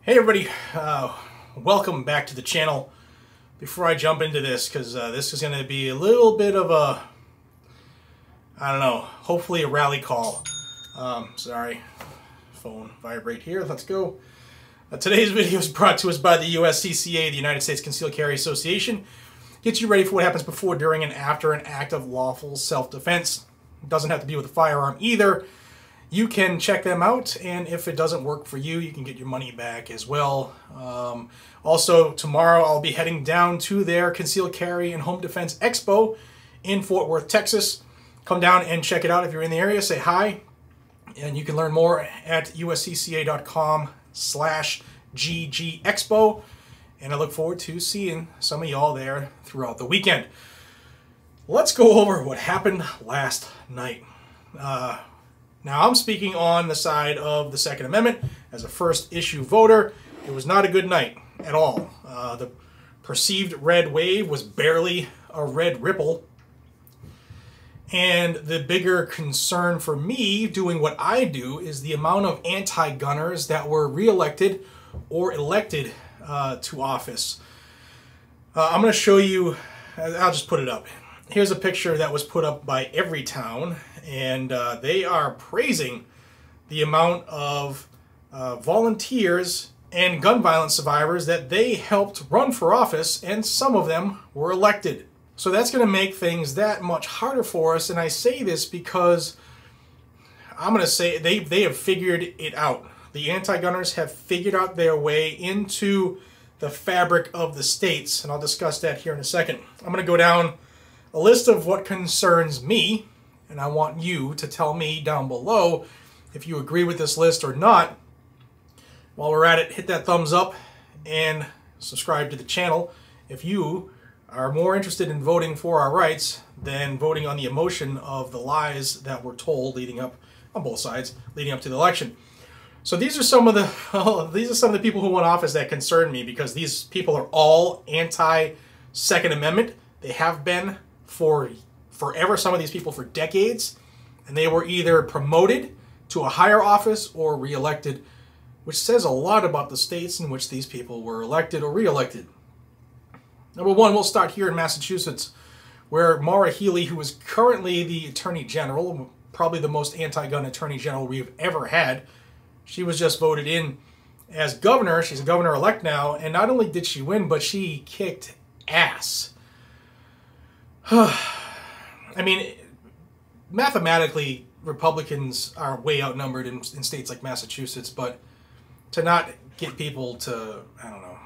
Hey everybody, welcome back to the channel. Before I jump into this, because this is going to be a little bit of a, I don't know, hopefully a rally call. Sorry, phone vibrate here, let's go. Today's video is brought to us by the USCCA, the United States Concealed Carry Association. Gets you ready for what happens before, during, and after an act of lawful self-defense. It doesn't have to be with a firearm either. You can check them out, and if it doesn't work for you, you can get your money back as well. Also, tomorrow I'll be heading down to their Concealed Carry and Home Defense Expo in Fort Worth, Texas. Come down and check it out if you're in the area. Say hi, and you can learn more at uscca.com/ggexpo. And I look forward to seeing some of y'all there throughout the weekend. Let's go over what happened last night. Now, I'm speaking on the side of the Second Amendment. As a first-issue voter, it was not a good night at all. The perceived red wave was barely a red ripple. And the bigger concern for me, doing what I do, is the amount of anti-gunners that were reelected or elected to office. I'm going to show you, I'll just put it up. Here's a picture that was put up by Everytown, and they are praising the amount of volunteers and gun violence survivors that they helped run for office, and some of them were elected. So that's going to make things that much harder for us, and I say this because I'm going to say they have figured it out. The anti-gunners have figured out their way into the fabric of the states, and I'll discuss that here in a second. I'm going to go down a list of what concerns me, and I want you to tell me down below if you agree with this list or not. While we're at it, hit that thumbs up and subscribe to the channel if you are more interested in voting for our rights than voting on the emotion of the lies that were told leading up, on both sides, leading up to the election. So these are some of the people who want office that concern me, because these people are all anti-Second Amendment. They have been for forever, some of these people for decades, and they were either promoted to a higher office or reelected, which says a lot about the states in which these people were elected or reelected. Number one, we'll start here in Massachusetts, where Maura Healey, who is currently the Attorney General, probably the most anti-gun Attorney General we've ever had, she was just voted in as governor. She's a governor-elect now, and not only did she win, but she kicked ass. I mean, mathematically, Republicans are way outnumbered in states like Massachusetts, but to not get people to, I don't know,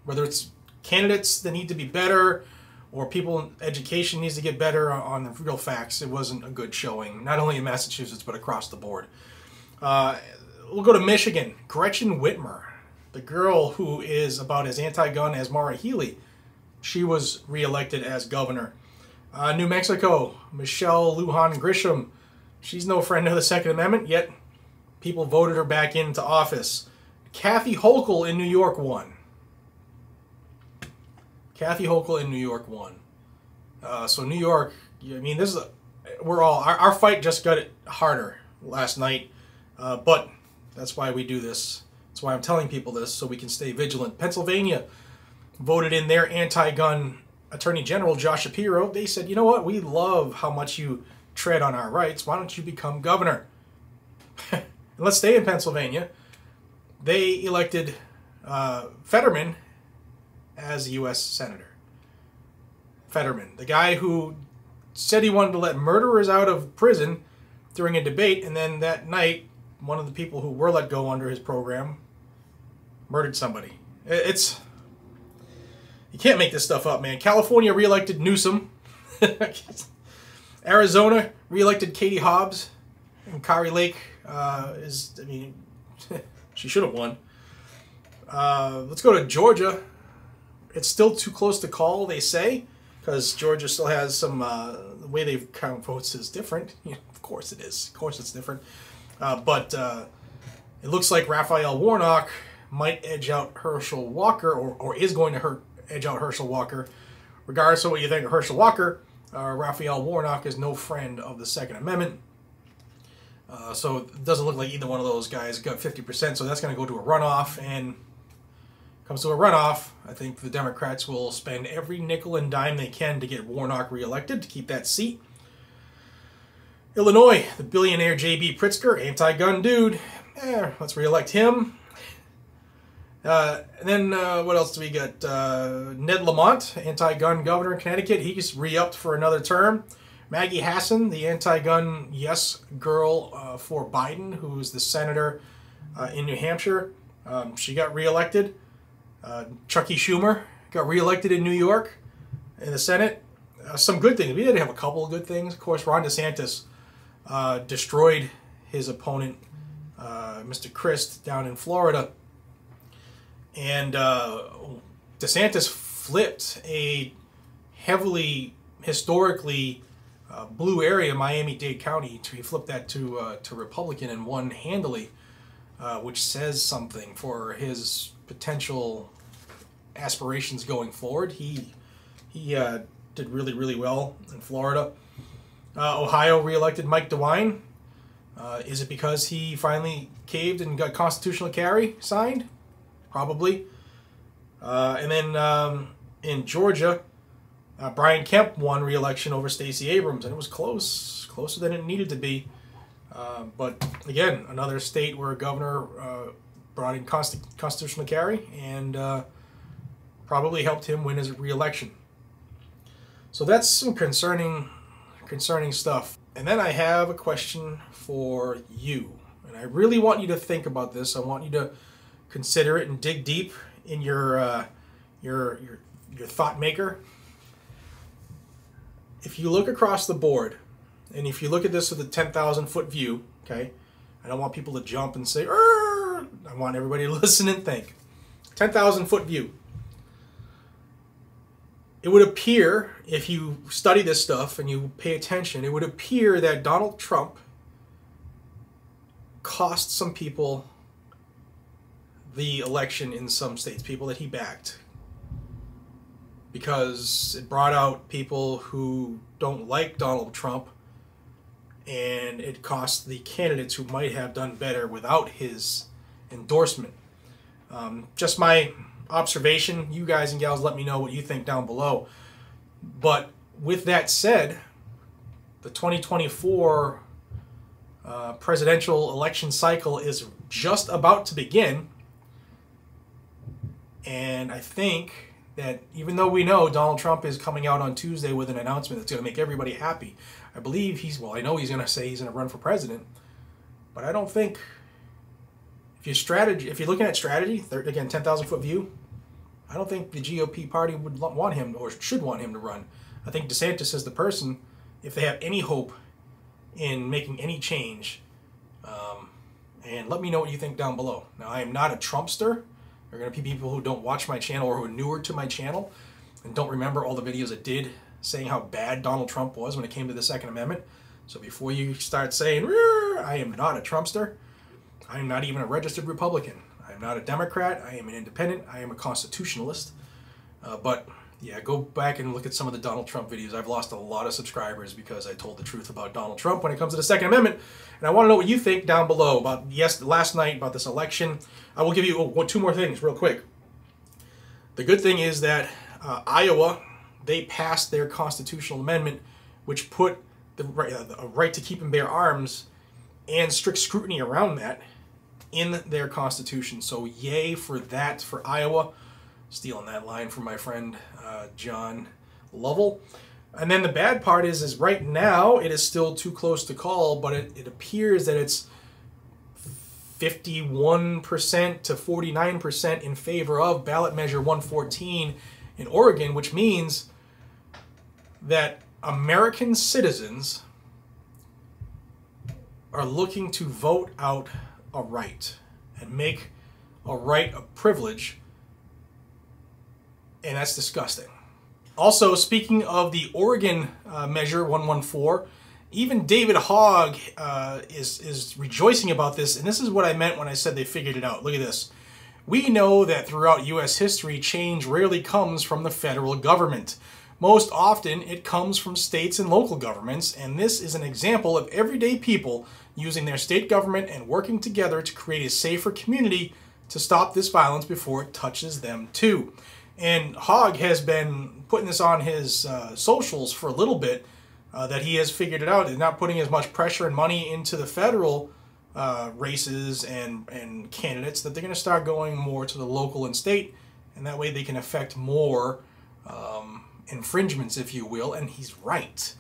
whether it's candidates that need to be better or people in education needs to get better on the real facts, it wasn't a good showing, not only in Massachusetts, but across the board. We'll go to Michigan. Gretchen Whitmer, the girl who is about as anti-gun as Maura Healey, she was reelected as governor. New Mexico, Michelle Lujan Grisham. She's no friend of the Second Amendment, yet people voted her back into office. Kathy Hochul in New York won. Kathy Hochul in New York won. So New York, I mean, this is our fight just got it harder last night, but that's why we do this. That's why I'm telling people this, so we can stay vigilant. Pennsylvania voted in their anti-gun Attorney General, Josh Shapiro. They said, you know what, we love how much you tread on our rights. Why don't you become governor? And let's stay in Pennsylvania. They elected Fetterman as a U.S. Senator. Fetterman, the guy who said he wanted to let murderers out of prison during a debate, and then that night, one of the people who were let go under his program murdered somebody. You can't make this stuff up, man. California reelected Newsom. Arizona reelected Katie Hobbs. And Kari Lake she should have won. Let's go to Georgia. It's still too close to call, they say, because Georgia still has some, the way they count votes is different. Yeah, of course it is. Of course it's different. But it looks like Raphael Warnock might edge out Herschel Walker, or is going to edge out Herschel Walker. Regardless of what you think of Herschel Walker, Raphael Warnock is no friend of the Second Amendment. So it doesn't look like either one of those guys got 50%, so that's going to go to a runoff, and comes to a runoff, I think the Democrats will spend every nickel and dime they can to get Warnock reelected to keep that seat. Illinois, the billionaire J.B. Pritzker, anti-gun dude. Let's reelect him. And then what else do we got? Ned Lamont, anti-gun governor in Connecticut. He's re-upped for another term. Maggie Hassan, the anti-gun yes girl for Biden, who's the senator in New Hampshire. She got reelected. Chucky Schumer got reelected in New York in the Senate. Some good things. We did have a couple of good things. Of course, Ron DeSantis destroyed his opponent, Mr. Christ, down in Florida. And DeSantis flipped a heavily, historically blue area, Miami-Dade County. He flipped that to Republican and won handily, which says something for his potential aspirations going forward. He did really, really well in Florida. Ohio reelected Mike DeWine. Is it because he finally caved and got constitutional carry signed? Probably. And then in Georgia, Brian Kemp won re-election over Stacey Abrams, and it was close, closer than it needed to be. But again, another state where a governor brought in constitutional carry and probably helped him win his re-election. So that's some concerning stuff. And then I have a question for you, and I really want you to think about this. I want you to consider it and dig deep in your thought maker. If you look across the board, and if you look at this with a 10,000 foot view, okay, I don't want people to jump and say, "Arr!" I want everybody to listen and think. 10,000 foot view. It would appear, if you study this stuff and you pay attention, it would appear that Donald Trump cost some people the election in some states, people that he backed, because it brought out people who don't like Donald Trump, and it cost the candidates who might have done better without his endorsement. Just my observation. You guys and gals, let me know what you think down below. But with that said, the 2024 presidential election cycle is just about to begin, and I think that even though we know Donald Trump is coming out on Tuesday with an announcement that's going to make everybody happy, I believe I know he's going to say he's going to run for president, but I don't think, if you're looking at strategy, again, 10,000 foot view, I don't think the GOP party would want him or should want him to run. I think DeSantis is the person, if they have any hope in making any change. And let me know what you think down below. Now, I am not a Trumpster. There are going to be people who don't watch my channel or who are newer to my channel and don't remember all the videos I did saying how bad Donald Trump was when it came to the Second Amendment. So before you start saying, I am not a Trumpster. I am not even a registered Republican. I am not a Democrat. I am an independent. I am a constitutionalist. But yeah, go back and look at some of the Donald Trump videos. I've lost a lot of subscribers because I told the truth about Donald Trump when it comes to the Second Amendment. And I want to know what you think down below about last night, about this election. I will give you two more things real quick. The good thing is that Iowa, they passed their constitutional amendment, which put the right to keep and bear arms and strict scrutiny around that in their constitution. So yay for that, for Iowa. Stealing that line from my friend John Lovell. And then the bad part is right now it is still too close to call, but it appears that it's 51% to 49% in favor of ballot measure 114 in Oregon, which means that American citizens are looking to vote out a right and make a right a privilege, and that's disgusting. Also, speaking of the Oregon measure 114, even David Hogg is rejoicing about this, and this is what I meant when I said they figured it out. Look at this. We know that throughout U.S. history, change rarely comes from the federal government. Most often, it comes from states and local governments, and this is an example of everyday people using their state government and working together to create a safer community to stop this violence before it touches them too. And Hogg has been putting this on his socials for a little bit, that he has figured it out and not putting as much pressure and money into the federal races and candidates, that they're going to start going more to the local and state, and that way they can affect more infringements, if you will. And he's right.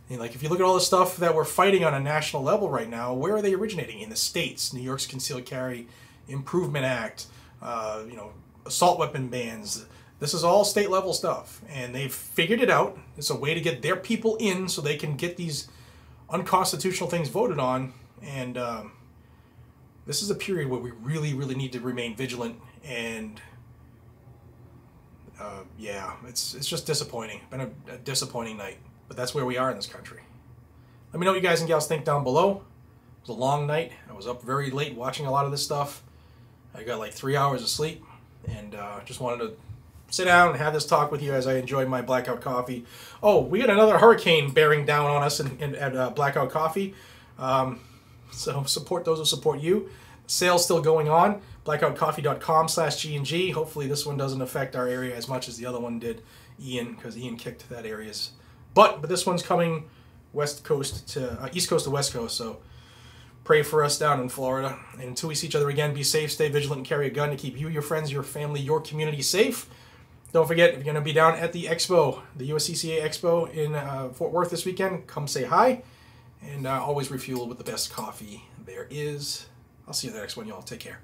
And like, if you look at all the stuff that we're fighting on a national level right now, where are they originating? In the states. New York's Concealed Carry Improvement Act, assault weapon bans. This is all state level stuff, and they've figured it out. It's a way to get their people in so they can get these unconstitutional things voted on. And this is a period where we really, really need to remain vigilant. And yeah, it's just disappointing. It's been a disappointing night, but that's where we are in this country. Let me know what you guys and gals think down below. It was a long night. I was up very late watching a lot of this stuff. I got like 3 hours of sleep, and just wanted to sit down and have this talk with you as I enjoy my Blackout coffee. Oh, we got another hurricane bearing down on us at Blackout Coffee. So support those who support you. Sale's still going on. blackoutcoffee.com/GNG. Hopefully this one doesn't affect our area as much as the other one did, Ian, because Ian kicked that area's butt. But this one's coming East Coast to West Coast, so pray for us down in Florida. And until we see each other again, be safe, stay vigilant, and carry a gun to keep you, your friends, your family, your community safe. Don't forget, if you're going to be down at the Expo, the USCCA Expo in Fort Worth this weekend, come say hi. And always refuel with the best coffee there is. I'll see you in the next one, y'all. Take care.